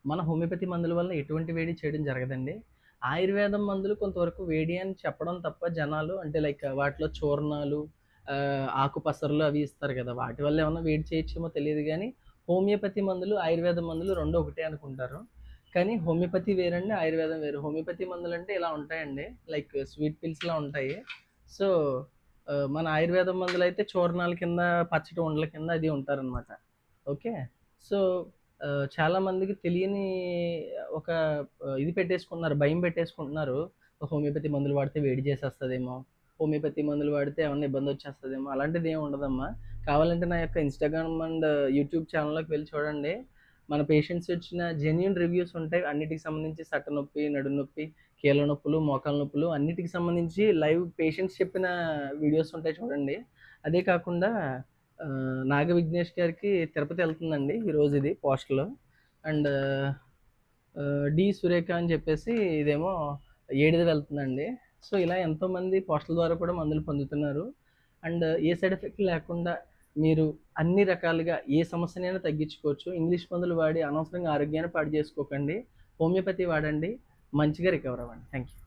మన హోమియోపతి మందుల వల్ల ఎటువంటి వేడి చేయడం జరగదండి. ఆయుర్వేదం మందులు కొంతవరకు వేడి అని చెప్పడం తప్ప జనాలు అంటే లైక్ వాటిలో చూర్ణాలు, ఆకుపసర్లు అవి ఇస్తారు కదా! వాటి వల్ల ఏమన్నా వేడి చేయొచ్చేమో తెలీదు గానీ, హోమియోపతి మందులు, ఆయుర్వేద మందులు 2 ఒకటే అనుకుంటారు. కానీ హోమియోపతి వేరండి, ఆయుర్వేదం వేరు. హోమియోపతి మందులంటే ఇలా ఉంటాయండి. లైక్ స్వీట్ పిల్స్‌లా ఉంటాయి. సో, మన ఆయుర్వేదం మందులైతే చూర్ణాల కింద, పచ్చటి ఉండల కింద అది ఉంటారనమాట. ఓకే. సో, చాలా మందికి తెలియని ఒక ఇది పెట్టేసుకున్నారు. భయం పెట్టేసుకుంటున్నారు. హోమియోపతి మందులు వాడితే వేడి చేసేస్తదేమో, హోమియోపతి మందులు వాడితే ఏమన్నా ఇబ్బందొచ్చేస్తదేమో, అలాంటిదేం ఉండదమ్మా. కావాలంటే నా యొక్క ఇన్‌స్టాగ్రామ్ అండ్ యూట్యూబ్ ఛానల్‌లోకి వెళ్లి చూడండి. మన పేషెంట్స్ ఇచ్చిన జెన్యూన్ రివ్యూస్ ఉంటాయి. అన్నిటికి సంబంధించి సట్ట నొప్పి, నడుము నొప్పి, కీళ్ళ నొప్పులు, మోకాళ్ళ నొప్పులు అన్నిటికి సంబంధించి లైవ్ పేషెంట్స్ చెప్పిన వీడియోస్ ఉంటాయి చూడండి. అదే కాకుండా నాగ విఘ్నేష్ గారికి తిరుపతి వెళ్తుందండి ఈరోజు ఇది పోస్టల్. అండ్ డి సురేఖ అని చెప్పేసి ఇదేమో ఏడిది వెళ్తుందండి. సో ఇలా ఎంతోమంది పోస్టల్ ద్వారా కూడా మందులు పొందుతున్నారు. అండ్ ఏ సైడ్ ఎఫెక్ట్ లేకుండా మీరు అన్ని రకాలుగా ఏ సమస్యనైనా తగ్గించుకోవచ్చు. ఇంగ్లీష్ మందులు వాడి అనవసరంగా ఆరోగ్యాన్ని పాడు చేసుకోకండి. హోమియోపతి వాడండి, మంచిగా రికవర్ అవ్వండి. Thank you.